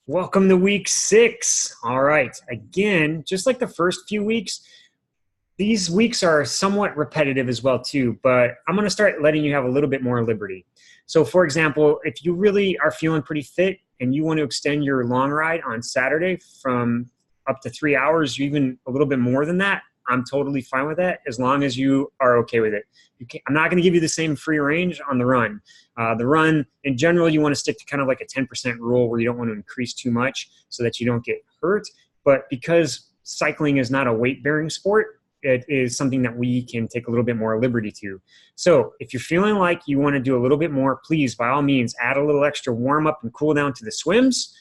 Welcome to week 6. All right. Again, just like the first few weeks, these weeks are somewhat repetitive as well too, but I'm going to start letting you have a little bit more liberty. So for example, if you really are feeling pretty fit and you want to extend your long ride on Saturday from up to 3 hours, even a little bit more than that, I'm totally fine with that as long as you are okay with it. I'm not going to give you the same free range on the run. The run, in general, you want to stick to kind of like a 10% rule where you don't want to increase too much so that you don't get hurt. But because cycling is not a weight-bearing sport, it is something that we can take a little bit more liberty to. So if you're feeling like you want to do a little bit more, please, by all means, add a little extra warm-up and cool down to the swims.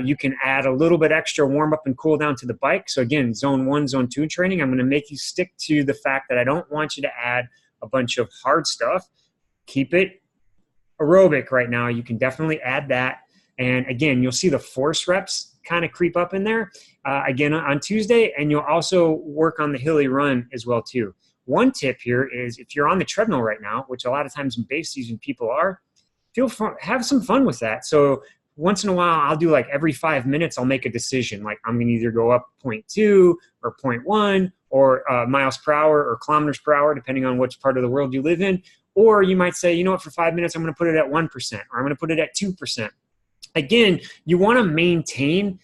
You can add a little bit extra warm up and cool down to the bike. So again, zone 1, zone 2 training, I'm going to make you stick to the fact that I don't want you to add a bunch of hard stuff. Keep it aerobic right now. You can definitely add that. And again, you'll see the force reps kind of creep up in there again on Tuesday. And you'll also work on the hilly run as well too. One tip here is if you're on the treadmill right now, which a lot of times in base season people are, have some fun with that. So once in a while, I'll do like every 5 minutes, I'll make a decision. Like I'm going to either go up 0.2 or 0.1 or miles per hour or kilometers per hour, depending on which part of the world you live in. Or you might say, you know what, for 5 minutes, I'm going to put it at 1% or I'm going to put it at 2%. Again, you want to maintain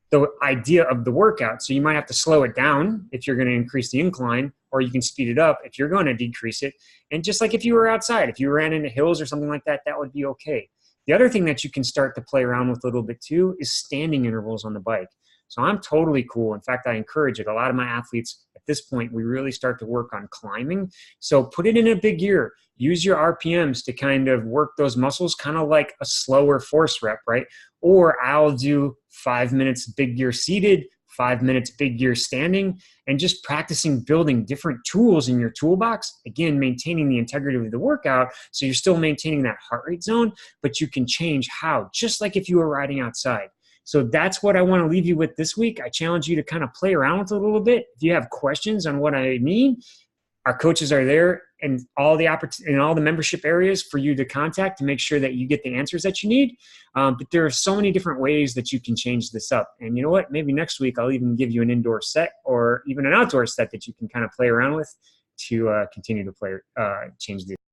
the idea of the workout. So you might have to slow it down if you're going to increase the incline, or you can speed it up if you're going to decrease it. And just like if you were outside, if you ran into hills or something like that, that would be okay. The other thing that you can start to play around with a little bit too is standing intervals on the bike. So I'm totally cool. In fact, I encourage it. A lot of my athletes at this point, we really start to work on climbing. So put it in a big gear. Use your RPMs to kind of work those muscles, kind of like a slower force rep, right? Or I'll do 5 minutes big gear seated, 5 minutes big gear standing, and just practicing building different tools in your toolbox. Again, maintaining the integrity of the workout. So you're still maintaining that heart rate zone, but you can change how, just like if you were riding outside. So that's what I want to leave you with this week. I challenge you to kind of play around with it a little bit. If you have questions on what I mean, our coaches are there in all the membership areas for you to contact to make sure that you get the answers that you need. But there are so many different ways that you can change this up. And you know what? Maybe next week I'll even give you an indoor set or even an outdoor set that you can kind of play around with to continue to change the